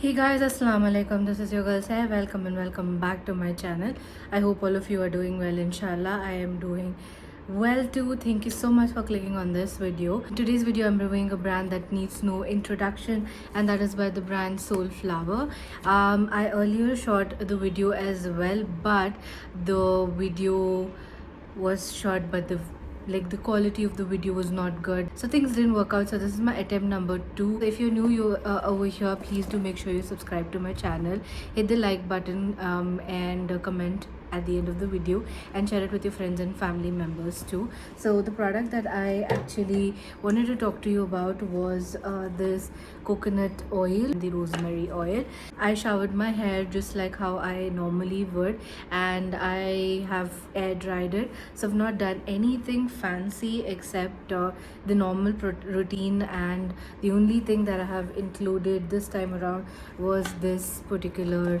Hey guys, assalamu alaikum. This is your girl Sahir. Welcome and welcome back to my channel. I hope all of you are doing well, inshallah. I am doing well too. Thank you so much for clicking on this video. In today's video, I'm reviewing a brand that needs no introduction, and that is by the brand Soulflower. I earlier shot the video as well, but the video was shot but the quality of the video was not good, so things didn't work out. So this is my attempt number 2. So if you're new, you over here, please do make sure you subscribe to my channel, hit the like button, and comment at the end of the video, and share it with your friends and family members too. So the product that I actually wanted to talk to you about was this coconut oil, the rosemary oil. I showered my hair just like how I normally would, and I have air dried it, so I've not done anything fancy except the normal routine, and the only thing that I have included this time around was this particular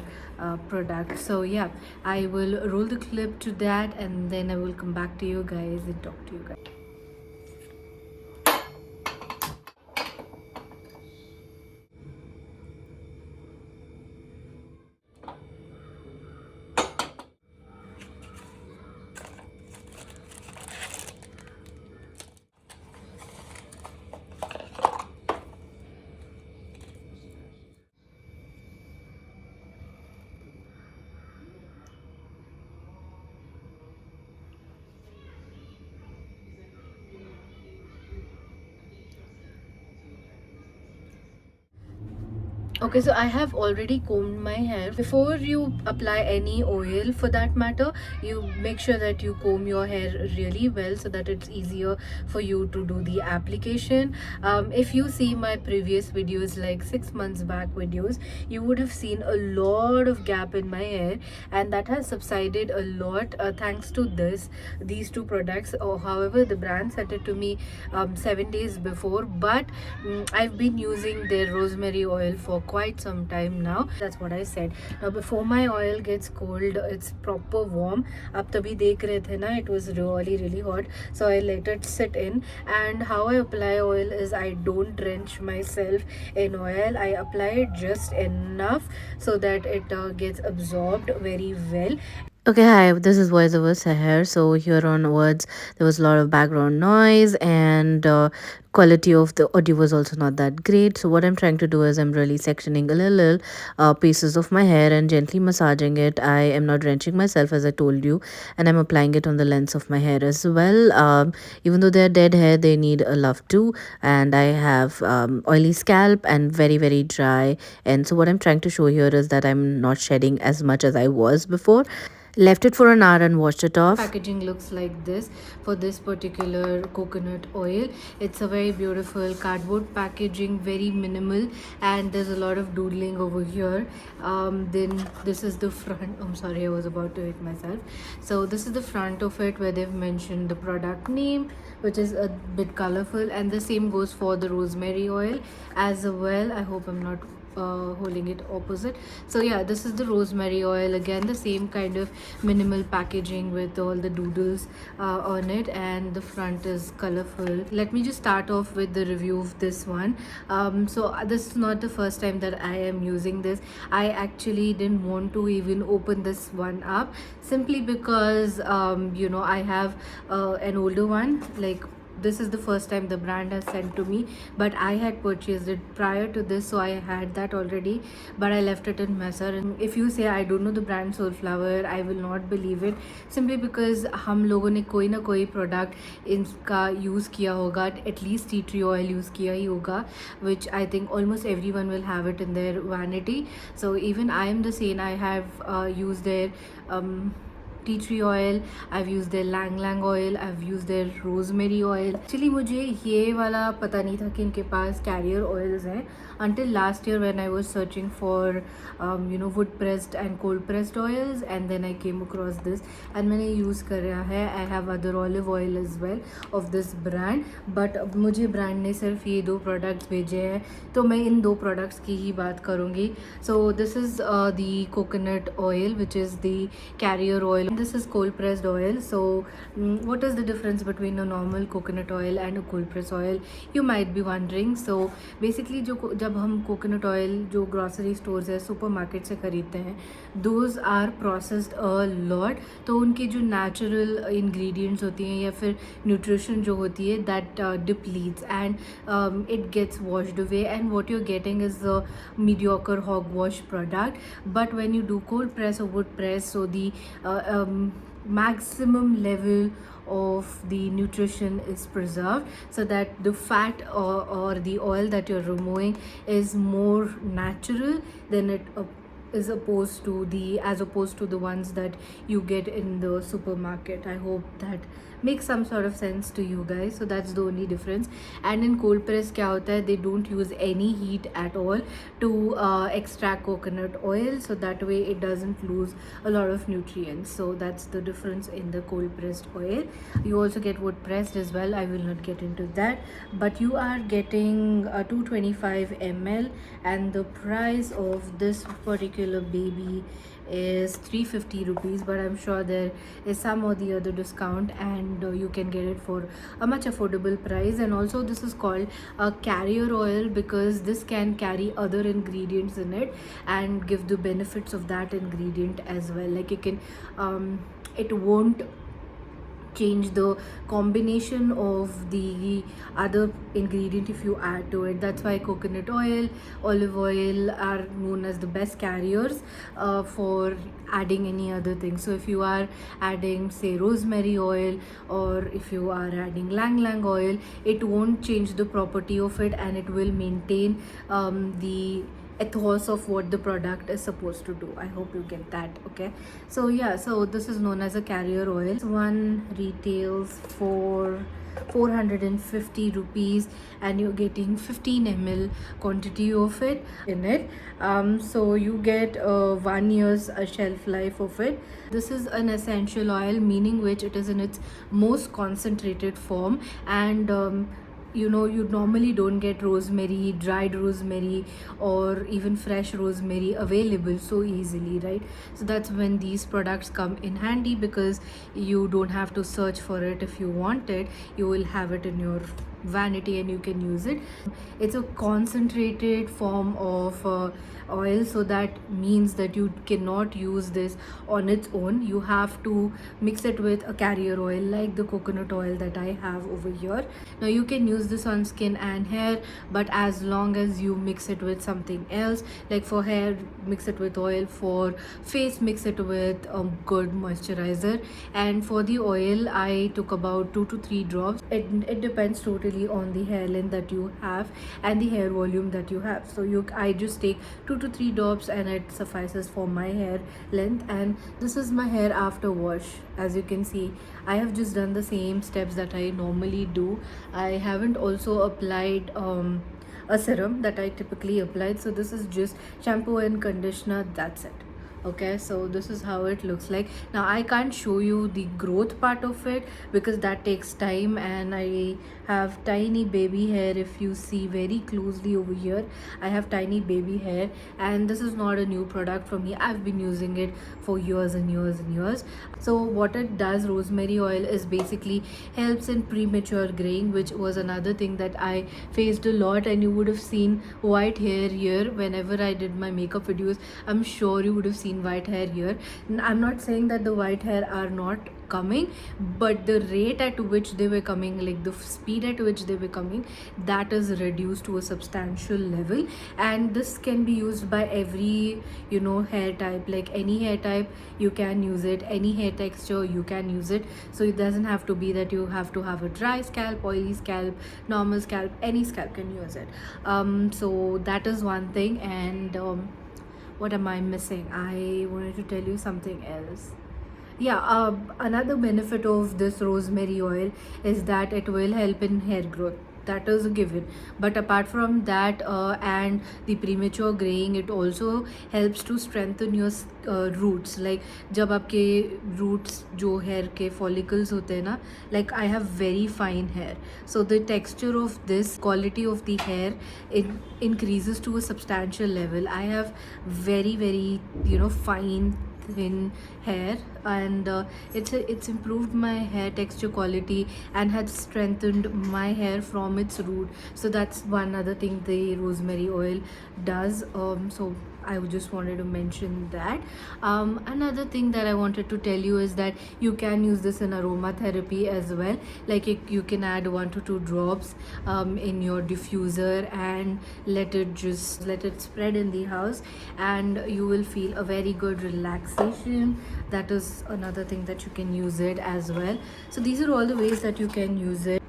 product. So yeah, I will roll the clip to that, and then I will come back to you guys and talk to you guys. Okay, so I have already combed my hair. Before you apply any oil, for that matter, you make sure that you comb your hair really well so that it's easier for you to do the application. If you see my previous videos, like 6 months back videos, you would have seen a lot of gap in my hair, and that has subsided a lot thanks to these two products. Or however, the brand sent it to me 7 days before, but I've been using their rosemary oil for quite some time now. That's what I said. Now before my oil gets cold, it's proper warm. Ab tabhi dekh rahe the na, it was really hot, so I let it sit in. And how I apply oil is, I don't drench myself in oil. I apply it just enough so that it gets absorbed very well. Okay, hi, this is voiceover Sahir. So here onwards, there was a lot of background noise, and quality of the audio was also not that great. So what I'm trying to do is, I'm really sectioning a little pieces of my hair and gently massaging it. I am not drenching myself, as I told you, and I'm applying it on the lengths of my hair as well. Even though they're dead hair, they need a love too, and I have oily scalp and very dry. And so what I'm trying to show here is that I'm not shedding as much as I was before. Left it for an hour and washed it off. Packaging looks like this for this particular coconut oil. It's a very beautiful cardboard packaging, very minimal, and there's a lot of doodling over here. Then this is the front. I'm sorry, I was about to hit myself. So this is the front of it, where they've mentioned the product name, which is a bit colorful, and the same goes for the rosemary oil as well. I hope I'm not holding it opposite. So yeah, this is the rosemary oil. Again, the same kind of minimal packaging with all the doodles on it, and the front is colorful. Let me just start off with the review of this one. So this is not the first time that I am using this. I actually didn't want to even open this one up, simply because I have an older one. Like, this is the first time the brand has sent to me, but I had purchased it prior to this, so I had that already, but I left it in Messer. And if you say I don't know the brand Soulflower, I will not believe it, simply because हम लोगों ने कोई ना कोई product इनका use किया होगा, at least tea tree oil use किया ही होगा, which I think almost everyone will have it in their vanity. So even I am the same. I have used their tea tree oil, I've used their lang oil, I've used their rosemary oil. Actually मुझे ये वाला पता नहीं था कि इनके पास carrier oils हैं, until last year when I was searching for wood pressed and cold pressed oils, and then I came across this and मैंने use कर रहा है. I have other olive oil as well of this brand, but मुझे brand ने सिर्फ ये दो products भेजे हैं, तो मैं इन दो products की ही बात करूँगी. So this is the coconut oil, which is the carrier oil This is cold pressed oil. So what is the difference between a normal coconut oil and a cold pressed oil, you might be wondering. So basically जब हम coconut oil जो grocery stores है supermarket से खरीदते हैं, those are processed a lot, तो उनके जो natural ingredients होती हैं या फिर nutrition जो होती है that depletes and it gets washed away, and what you're getting is a mediocre hogwash product. But when you do cold press or wood press, so the maximum level of the nutrition is preserved, so that the fat or the oil that you're removing is more natural than it is opposed to the ones that you get in the supermarket. I hope that makes some sort of sense to you guys. So that's the only difference. And in cold press क्या होता है, they don't use any heat at all to extract coconut oil, so that way it doesn't lose a lot of nutrients. So that's the difference in the cold pressed oil. You also get wood pressed as well, I will not get into that, but you are getting a 225 ml, and the price of this particular baby is 350 rupees, but I'm sure there is some or the other discount, and you can get it for a much affordable price. And also this is called a carrier oil because this can carry other ingredients in it and give the benefits of that ingredient as well. Like you can it won't change the combination of the other ingredient if you add to it. That's why coconut oil, olive oil are known as the best carriers for adding any other thing. So if you are adding say rosemary oil, or if you are adding lang lang oil, it won't change the property of it, and it will maintain the ethos of what the product is supposed to do. I hope you get that. Okay, so yeah, so this is known as a carrier oil. This one retails for 450 rupees, and you're getting 15 ml quantity of it in it. So you get 1 year's shelf life of it. This is an essential oil, meaning which it is in its most concentrated form, and you know, you normally don't get rosemary, dried rosemary, or even fresh rosemary available so easily, right? So that's when these products come in handy, because you don't have to search for it. If you want it, you will have it in your vanity and you can use it. It's a concentrated form of oil, so that means that you cannot use this on its own. You have to mix it with a carrier oil like the coconut oil that I have over here. Now you can use this on skin and hair, but as long as you mix it with something else, like for hair mix it with oil, for face mix it with a good moisturizer. And for the oil I took about 2 to 3 drops. It depends totally on the hair length that you have and the hair volume that you have. So I just take 2 to 3 drops and it suffices for my hair length. And this is my hair after wash. As you can see, I have just done the same steps that I normally do. I haven't also applied a serum that I typically applied. So this is just shampoo and conditioner, that's it. Okay, so this is how it looks like. Now I can't show you the growth part of it because that takes time, and I have tiny baby hair. If you see very closely over here, I have tiny baby hair, and this is not a new product for me. I've been using it for years and years and years. So what it does, rosemary oil, is basically helps in premature graying, which was another thing that I faced a lot. And you would have seen white hair here whenever I did my makeup videos. I'm sure you would have seen white hair here. I'm not saying that the white hair are not coming, but the rate at which they were coming, like the speed at which they were coming, that is reduced to a substantial level. And this can be used by every, you know, hair type. Like any hair type you can use it, any hair texture you can use it. So it doesn't have to be that you have to have a dry scalp, oily scalp, normal scalp. Any scalp can use it. So that is one thing. And what am I missing? I wanted to tell you something else. Yeah, another benefit of this rosemary oil is that it will help in hair growth. That is a given. But apart from that and the premature graying, it also helps to strengthen your roots. Like जब आपके roots जो hair के follicles होते हैं ना, like I have very fine hair, so the texture of this, quality of the hair, it increases to a substantial level. I have very, you know, fine thin hair, and it's improved my hair texture quality and has strengthened my hair from its root. So that's one other thing the rosemary oil does. So I just wanted to mention that. Another thing that I wanted to tell you is that you can use this in aromatherapy as well. Like you can add 1 to 2 drops in your diffuser and let it spread in the house, and you will feel a very good relaxation. That is another thing that you can use it as well. So these are all the ways that you can use it.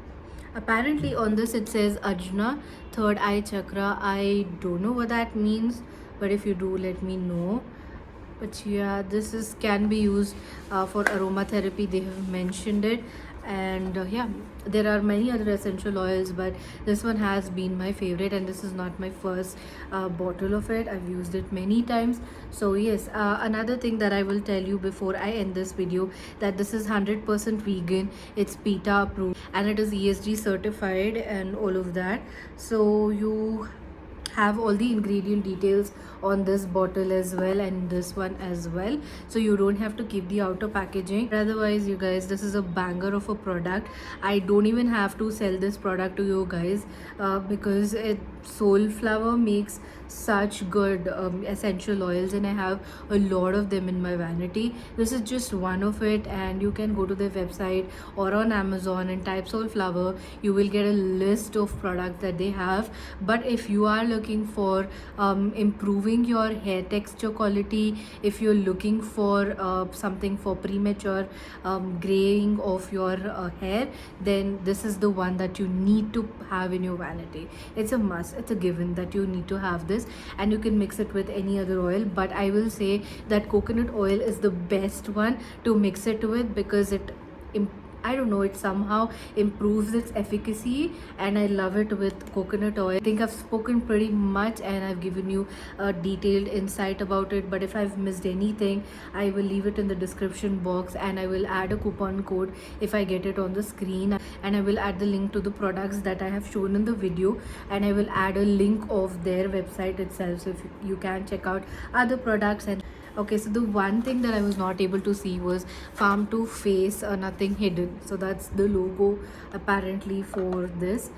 Apparently on this it says Ajna, third eye chakra. I don't know what that means, but if you do, let me know. But yeah, this is can be used for aromatherapy. They have mentioned it, and yeah, there are many other essential oils, but this one has been my favorite, and this is not my first bottle of it. I've used it many times. So yes, another thing that I will tell you before I end this video, that this is 100% vegan. It's PETA approved and it is ESG certified and all of that. So you have all the ingredient details on this bottle as well, and this one as well, so you don't have to keep the outer packaging. Otherwise, you guys, this is a banger of a product. I don't even have to sell this product to you guys because Soulflower makes such good essential oils, and I have a lot of them in my vanity. This is just one of it, and you can go to their website or on Amazon and type Soulflower. You will get a list of products that they have. But if you are looking for improving your hair texture quality, if you're looking for something for premature graying of your hair, then this is the one that you need to have in your vanity. It's a must, it's a given that you need to have this, and you can mix it with any other oil. But I will say that coconut oil is the best one to mix it with, because I don't know, it somehow improves its efficacy, and I love it with coconut oil. I think I've spoken pretty much and I've given you a detailed insight about it, but if I've missed anything, I will leave it in the description box, and I will add a coupon code if I get it on the screen, and I will add the link to the products that I have shown in the video, and I will add a link of their website itself, so if you can check out other products. And okay, so the one thing that I was not able to see was farm to face, nothing hidden. So that's the logo apparently for this.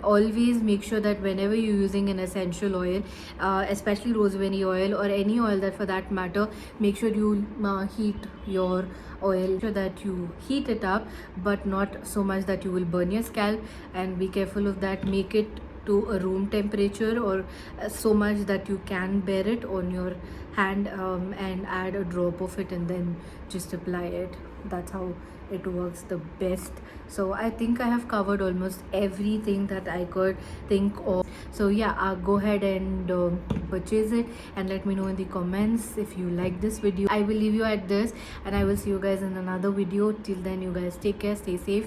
Always make sure that whenever you're using an essential oil, especially rosemary oil or any oil that for that matter, make sure you heat your oil, so that you heat it up, but not so much that you will burn your scalp, and be careful of that. Make it to a room temperature, or so much that you can bear it on your hand, and add a drop of it and then just apply it. That's how it works the best. So I think I have covered almost everything that I could think of. So yeah, go ahead and purchase it, and let me know in the comments if you like this video. I will leave you at this, and I will see you guys in another video. Till then, you guys take care, stay safe.